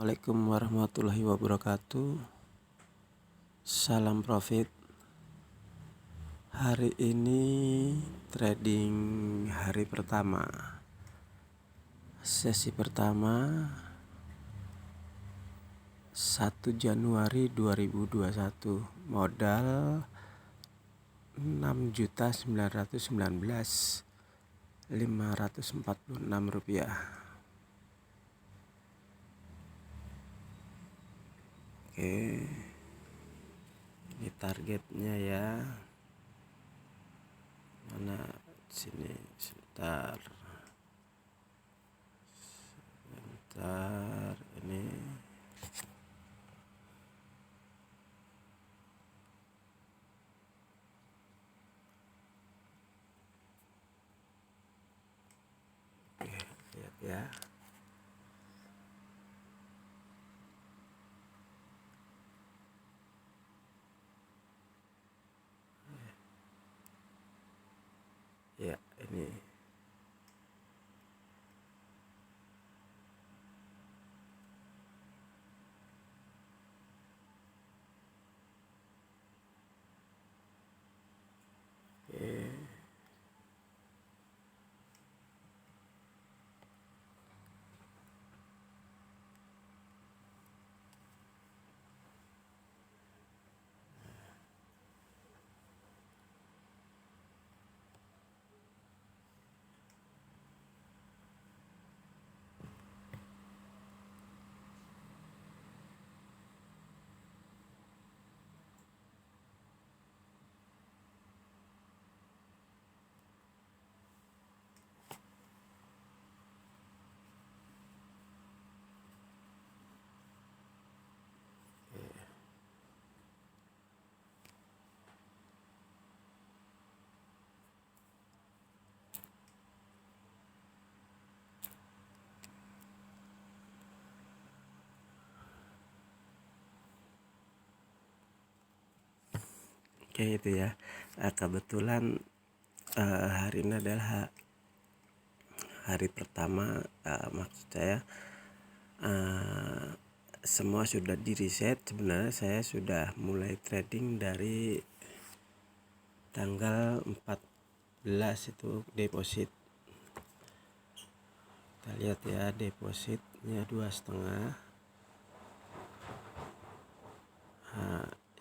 Assalamualaikum warahmatullahi wabarakatuh. Salam profit. Hari ini trading hari pertama, sesi pertama 1 Januari 2021. Modal 6.919.546 rupiah. Oke, ini targetnya ya. Mana sini, sebentar ini. Oke, lihat ya. Ya, ini. Oke, itu ya. Kebetulan hari ini adalah hari pertama, maksud saya semua sudah di reset. Sebenarnya saya sudah mulai trading dari tanggal 14 itu deposit. Kita lihat ya, depositnya 2,5.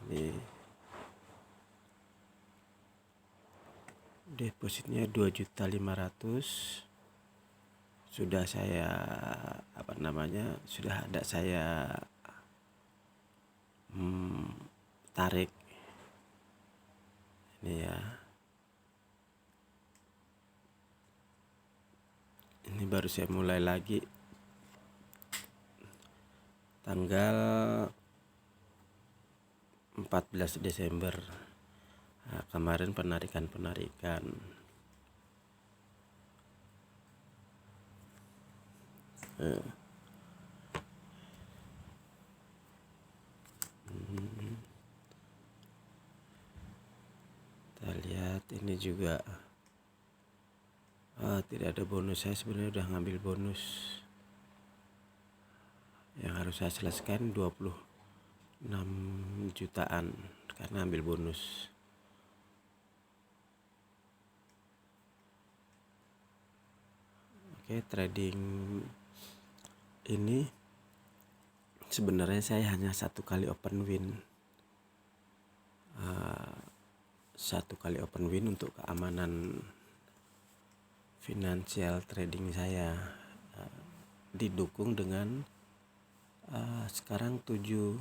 Ini depositnya 2.500.000. Sudah saya sudah ada saya tarik ini ya. Ini baru saya mulai lagi tanggal 14 Desember. Kemarin penarikan kita lihat ini juga tidak ada bonus. Saya sebenarnya udah ngambil bonus yang harus saya selesaikan 26 jutaan karena ambil bonus. Oke, trading ini sebenarnya saya hanya satu kali open win. Satu kali open win untuk keamanan finansial trading saya, didukung dengan sekarang 7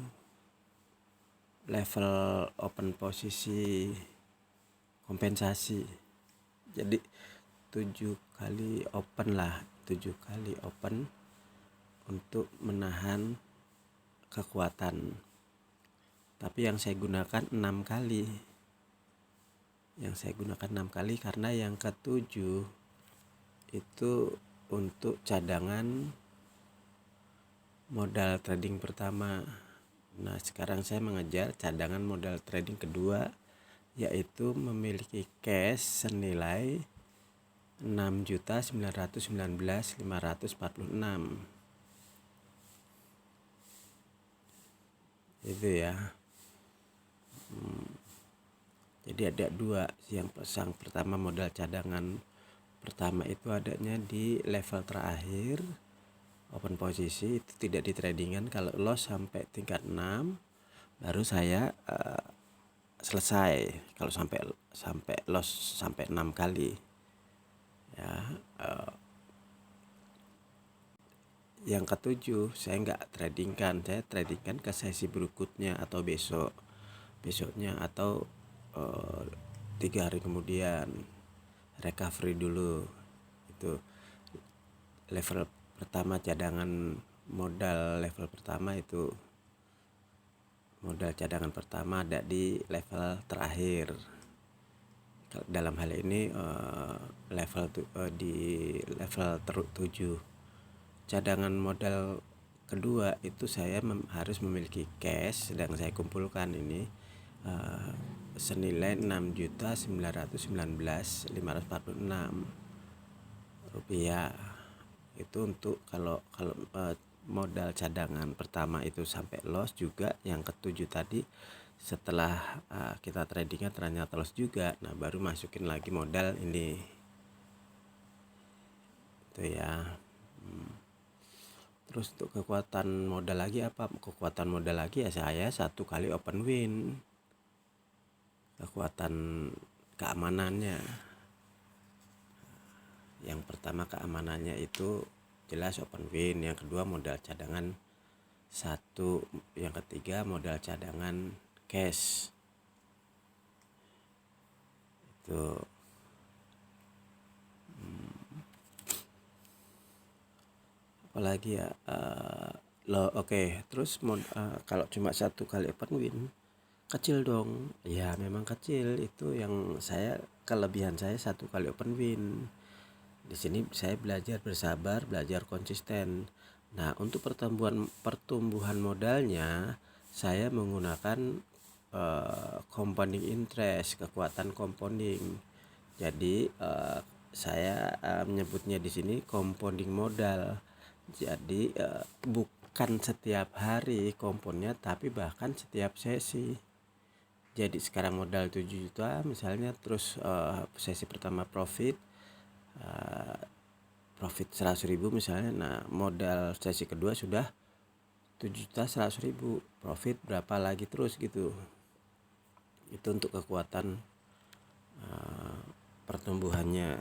level open posisi kompensasi. Jadi 7 kali open untuk menahan kekuatan. Tapi yang saya gunakan 6 kali. Karena yang ke-7 itu untuk cadangan modal trading pertama. Nah, sekarang saya mengejar cadangan modal trading kedua, yaitu memiliki cash senilai 6.919.546. itu ya. Jadi ada dua, yang pertama modal cadangan pertama itu adanya di level terakhir open posisi, itu tidak di tradingan. Kalau loss sampai tingkat 6 baru saya selesai. Kalau sampai loss sampai 6 kali ya. Yang ketujuh saya nggak tradingkan, saya tradingkan ke sesi berikutnya atau besoknya atau 3 hari kemudian, recovery dulu. Itu level pertama, cadangan modal level pertama itu, modal cadangan pertama ada di level terakhir. Dalam hal ini di level 7. Cadangan modal kedua itu saya harus memiliki cash, sedang saya kumpulkan ini senilai 6.919.546 rupiah. Itu untuk kalau modal cadangan pertama itu sampai loss juga. Yang ketujuh tadi setelah kita tradingnya ternyata loss juga, nah baru masukin lagi modal ini itu ya. Terus untuk kekuatan modal lagi apa? Kekuatan modal lagi ya saya 1 kali open win. Kekuatan keamanannya, yang pertama keamanannya itu jelas open win, yang kedua modal cadangan 1, yang ketiga modal cadangan cash itu. Apalagi ya terus kalau cuma 1 kali open win kecil dong ya. Memang kecil, itu yang saya, kelebihan saya 1 kali open win. Di sini saya belajar bersabar, belajar konsisten. Nah, untuk pertumbuhan modalnya saya menggunakan compounding interest, kekuatan compounding. Jadi saya menyebutnya di sini compounding modal. Jadi bukan setiap hari komponnya, tapi bahkan setiap sesi. Jadi sekarang modal 7 juta misalnya, terus sesi pertama profit 100.000 misalnya. Nah, modal sesi kedua sudah 7.100.000, profit berapa lagi, terus gitu. Itu untuk kekuatan pertumbuhannya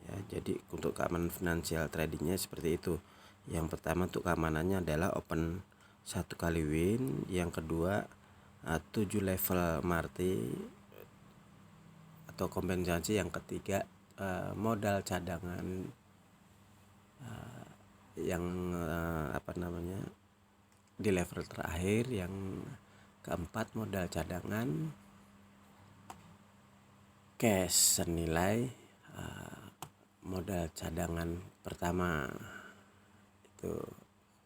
ya. Jadi untuk keamanan finansial tradingnya seperti itu. Yang pertama untuk keamanannya adalah open 1 kali win, yang kedua 7 level marti atau kompensasi, yang ketiga modal cadangan yang di level terakhir, yang keempat modal cadangan cash senilai modal cadangan pertama. Itu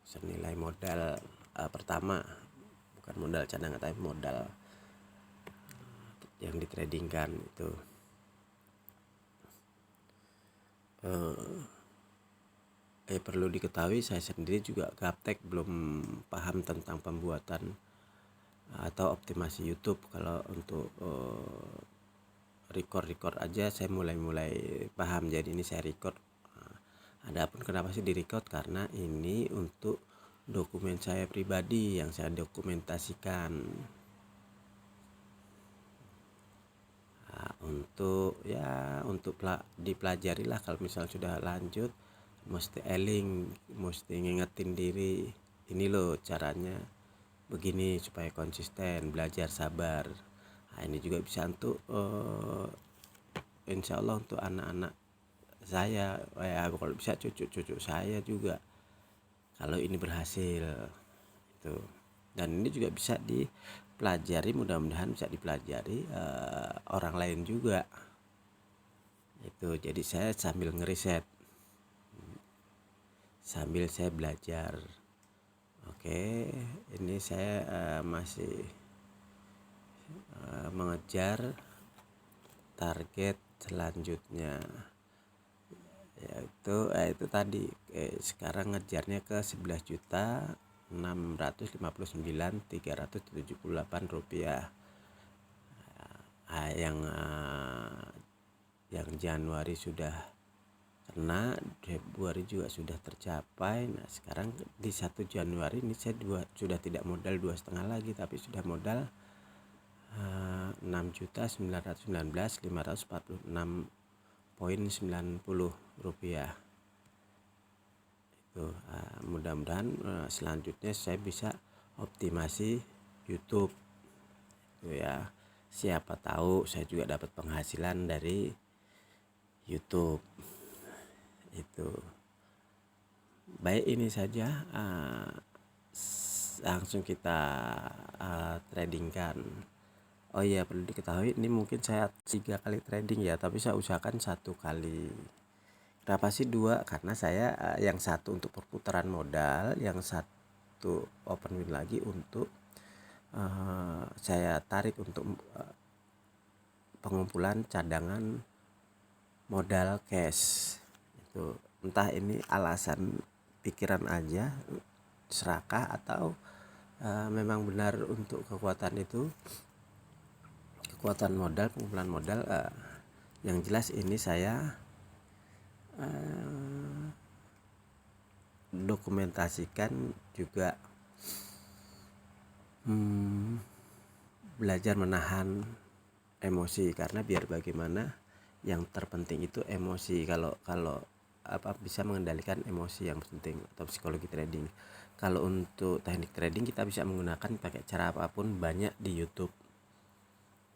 senilai modal pertama, bukan modal cadangan tapi modal yang ditradingkan itu. Perlu diketahui saya sendiri juga gaptek belum paham tentang pembuatan atau optimasi YouTube. Kalau untuk record aja saya mulai paham, jadi ini saya record. Adapun kenapa sih di record, karena ini untuk dokumen saya pribadi yang saya dokumentasikan. Untuk dipelajari lah. Kalau misalnya sudah lanjut mesti mesti ngingetin diri, ini loh caranya begini supaya konsisten, belajar sabar. Nah, ini juga bisa untuk insya Allah untuk anak-anak saya, kalau bisa cucu saya juga, kalau ini berhasil itu. Dan ini juga bisa dipelajari, mudah-mudahan bisa dipelajari orang lain juga itu. Jadi saya sambil ngeriset, sambil saya belajar. Oke, ini saya masih mengejar target selanjutnya, itu tadi sekarang ngejarnya ke 11.659.378 rupiah. Yang Januari sudah kena, Februari juga sudah tercapai. Nah sekarang di 1 Januari ini saya sudah tidak modal 2,5 lagi, tapi sudah modal 6.919.546,90 rupiah. Itu mudah-mudahan selanjutnya saya bisa optimasi YouTube itu ya. Siapa tahu saya juga dapat penghasilan dari YouTube. Itu baik, ini saja langsung kita tradingkan. Oh iya, perlu diketahui ini mungkin saya 3 kali trading ya, tapi saya usahakan 1 kali. Kenapa sih 2? Karena saya yang satu untuk perputaran modal, yang satu open win lagi untuk saya tarik untuk pengumpulan cadangan modal cash. Itu entah ini alasan pikiran aja serakah atau memang benar untuk kekuatan itu, kekuatan modal, pengumpulan modal. Yang jelas ini saya dokumentasikan juga belajar menahan emosi, karena biar bagaimana yang terpenting itu emosi. Kalau bisa mengendalikan emosi yang penting, atau psikologi trading. Kalau untuk teknik trading kita bisa menggunakan pakai cara apapun, banyak di YouTube.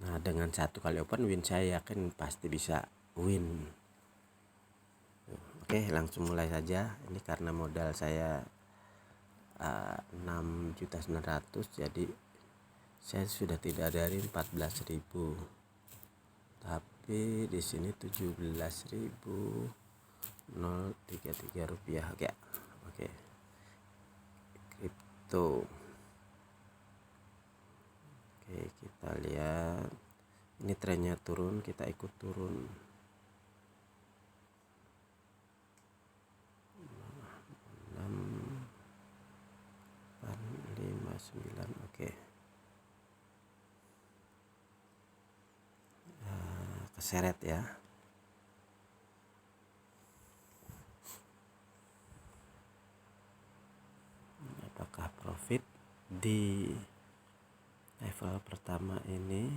Nah dengan 1 kali open win saya yakin pasti bisa win. Oke, langsung mulai saja. Ini karena modal saya 6.900.000, jadi saya sudah tidak dari 14.000, tapi di sini 17.033 rupiah. Oke. Kripto. Oke, kita lihat ini trennya turun, kita ikut turun. 6.859. Oke. Keseret ya. Apakah profit di level pertama ini?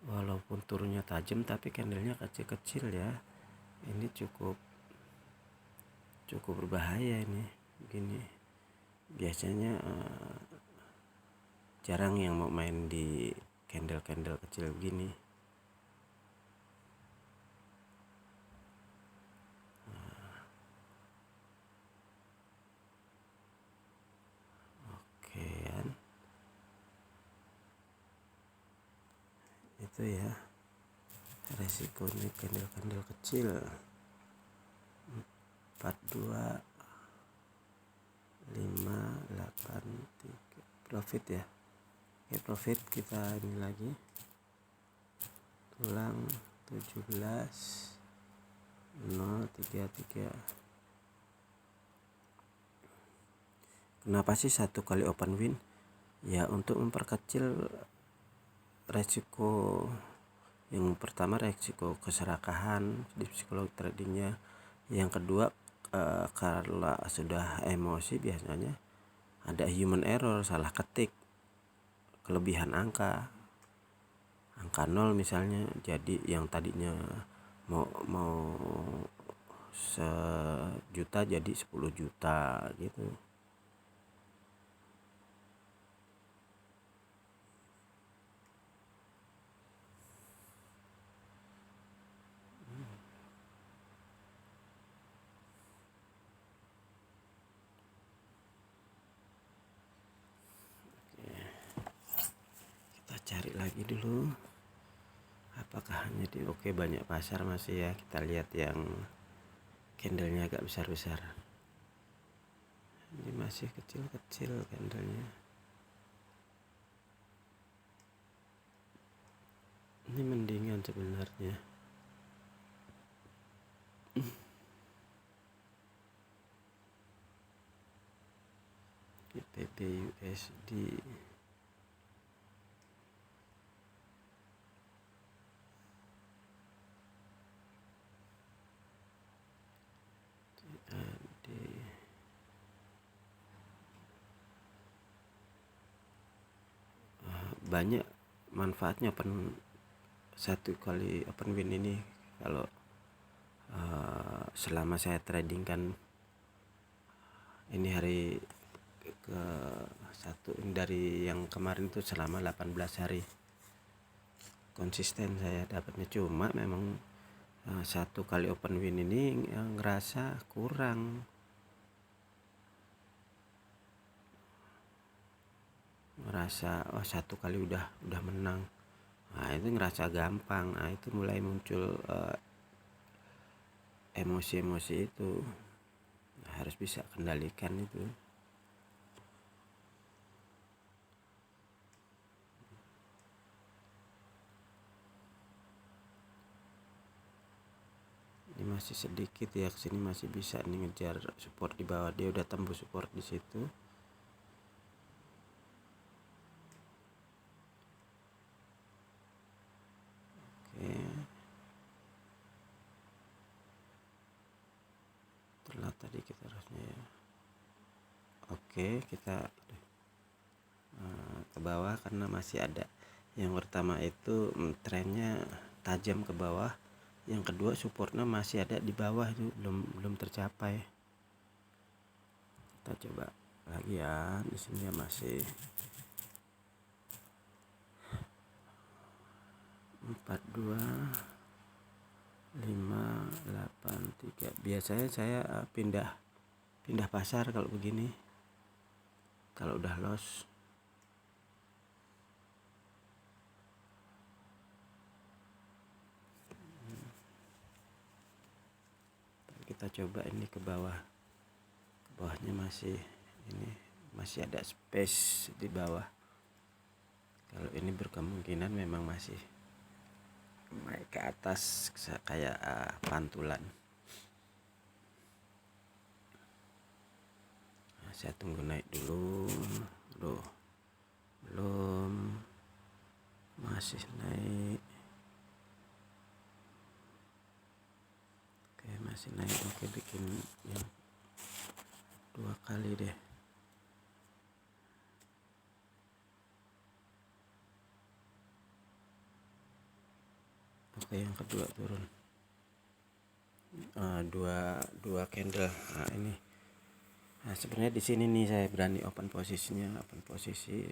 Walaupun turunnya tajam tapi candlenya kecil-kecil ya. Ini cukup berbahaya ini. Begini. Biasanya jarang yang mau main di candle kecil begini. Oke kan. Itu ya resikonya candle kecil. 42.583 profit ya. Oke, profit kita ini lagi tulang 17.033. Kenapa sih 1 kali open win? Ya untuk memperkecil resiko. Yang pertama resiko keserakahan di psikologi tradingnya. Yang kedua kalau sudah emosi biasanya ada human error, salah ketik, kelebihan angka 0 misalnya, jadi yang tadinya mau 1 juta jadi 10 juta gitu. Kita cari lagi dulu apakah hanya di banyak pasar masih ya. Kita lihat yang candlenya agak besar-besar. Ini masih kecil-kecil candlenya. Ini mendingan sebenarnya. GBP USD banyak manfaatnya satu kali open win ini. Kalau selama saya trading kan, ini hari ke satu dari yang kemarin itu selama 18 hari konsisten saya dapatnya. Cuma memang satu kali open win ini yang ngerasa kurang, ngerasa satu kali udah menang. Nah itu ngerasa gampang. Nah itu mulai muncul emosi-emosi itu. Harus bisa kendalikan itu. Ini masih sedikit ya, kesini masih bisa nih ngejar support di bawah. Dia udah tembus support di situ. Oke, telat tadi kita harusnya ya. Oke, kita ke bawah karena masih ada. Yang pertama itu trennya tajam ke bawah. Yang kedua supportnya masih ada di bawah, itu belum tercapai. Kita coba lagi ya. Di sini masih 42.583. Biasanya saya pindah pasar kalau begini, kalau udah loss. Kita coba ini ke bawah. Ke bawahnya masih ada space di bawah. Kalau ini berkemungkinan memang masih naik ke atas kayak pantulan. Nah, saya tunggu naik dulu. Belum, masih naik. Oke, masih naik. Oke, bikin yang 2 kali deh. Oke, yang kedua turun. Dua candle. Nah ini. Nah sebenarnya di sini nih saya berani open posisinya, open posisi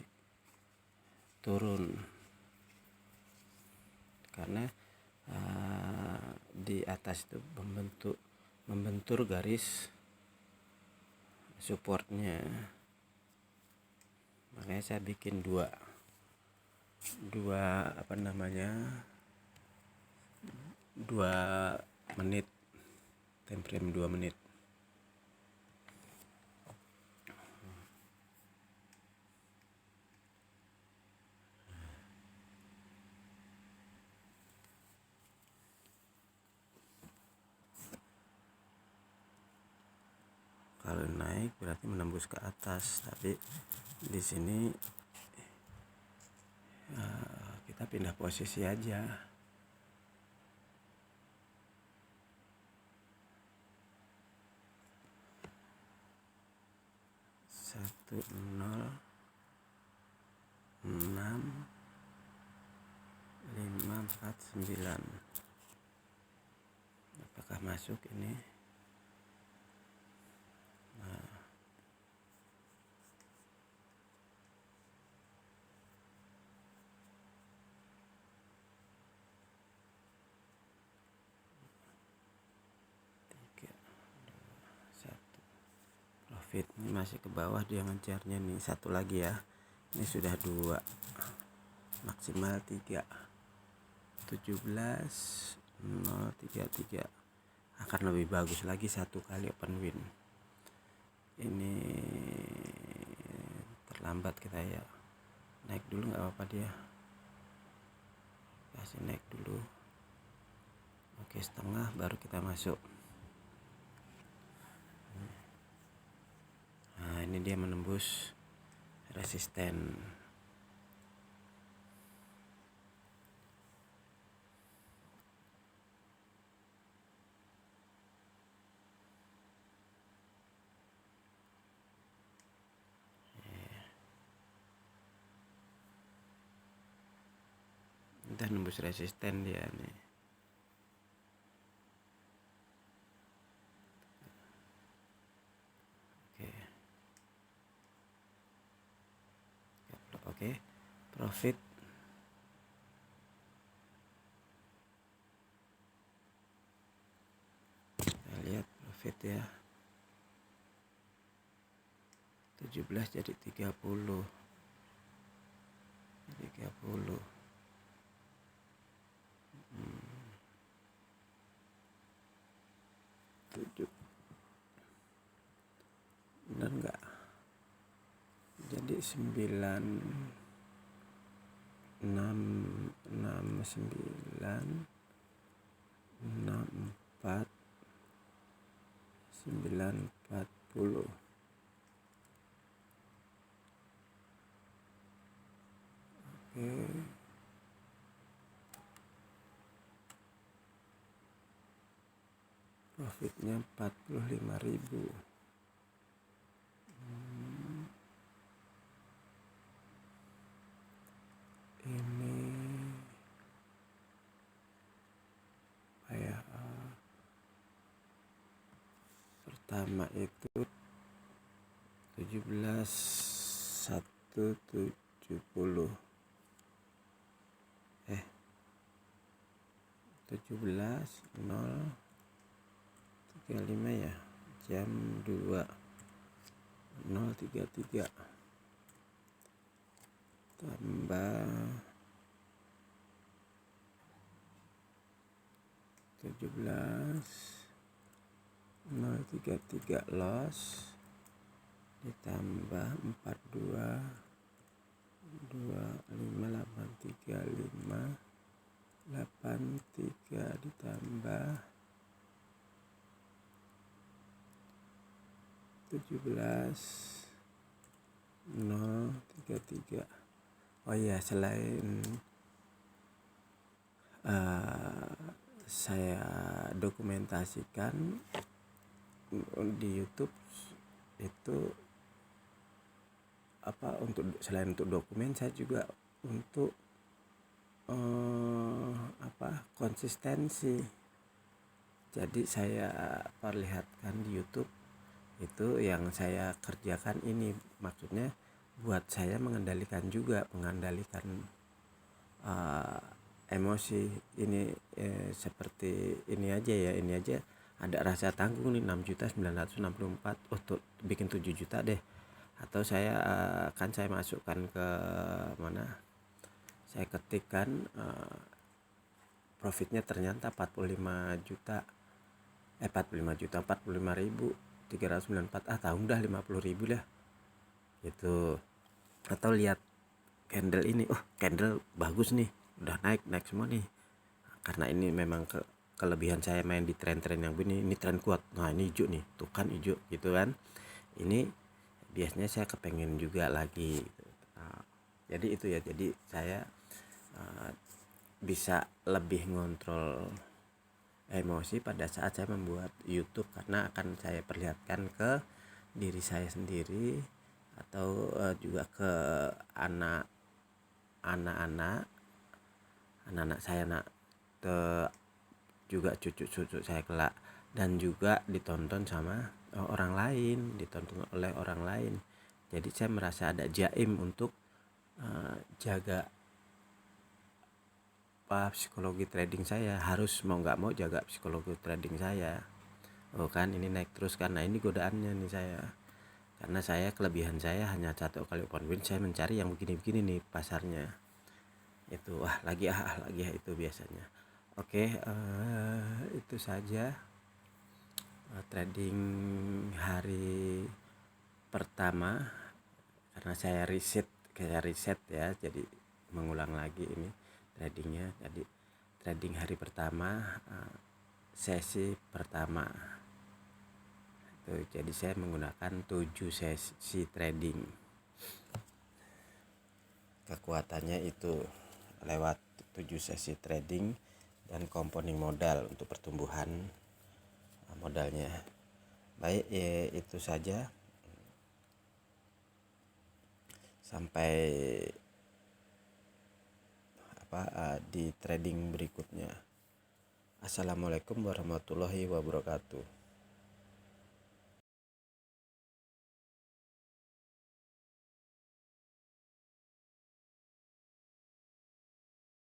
turun karena di atas itu membentur garis supportnya. Makanya saya bikin dua 2 menit, time frame 2 menit. Kalau naik berarti menembus ke atas, tapi di sini kita pindah posisi aja. Satu nol 6.549. Apakah masuk ini? Profit ini masih ke bawah, dia ngejarnya nih. Satu lagi ya, ini sudah 2, maksimal 3. 17.033. Akan lebih bagus lagi satu kali open win. Ini terlambat kita ya, naik dulu nggak apa-apa dia. kasih naik dulu. Oke, setengah baru kita masuk. Nah, ini dia menembus resisten. Udah nembus resisten dia nih. Oke, profit kita lihat profit ya, 17 jadi 30. 7 benar nggak? Jadi 9 6 9 6 4 9 40. Oke, profitnya 45.000. Ini kayak pertama itu 17.170 17.035 ya, jam 2.033 tambah 17.033 loss ditambah 42.25.835 ditambah 17.033. Oh iya, selain saya dokumentasikan di YouTube itu selain untuk dokumen, saya juga untuk konsistensi. Jadi saya perlihatkan di YouTube itu yang saya kerjakan ini, maksudnya buat saya mengendalikan emosi ini. Seperti ini aja ada rasa tanggung nih, 6.964. Tuh, bikin 7 juta deh. Atau saya saya masukkan ke mana, saya ketikkan profitnya ternyata 45.394, tahun dah 50.000 lah gitu. Atau lihat candle ini, candle bagus nih, udah naik semua nih, karena ini memang kelebihan saya main di tren-tren yang ini tren kuat. Nah, ini hijau nih, tuh kan hijau gitu kan. Ini biasanya saya kepengen juga lagi. Jadi itu ya, jadi saya bisa lebih ngontrol emosi pada saat saya membuat YouTube, karena akan saya perlihatkan ke diri saya sendiri atau juga ke anak-anak saya, juga cucu saya kelak, dan juga ditonton oleh orang lain. Jadi saya merasa ada jaim untuk jaga psikologi trading saya, harus mau nggak mau jaga psikologi trading saya. Kan ini naik terus, karena ini godaannya nih saya, karena kelebihan saya hanya 1 kali open win. Saya mencari yang begini-begini nih pasarnya itu, lagi itu biasanya. Oke, itu saja trading hari pertama, karena saya riset ya, jadi mengulang lagi ini. tradingnya. Jadi trading hari pertama, sesi pertama itu, jadi saya menggunakan 7 sesi trading. Kekuatannya itu lewat 7 sesi trading dan compounding modal untuk pertumbuhan modalnya. Baik, itu saja. Sampai di trading berikutnya. Assalamualaikum warahmatullahi wabarakatuh.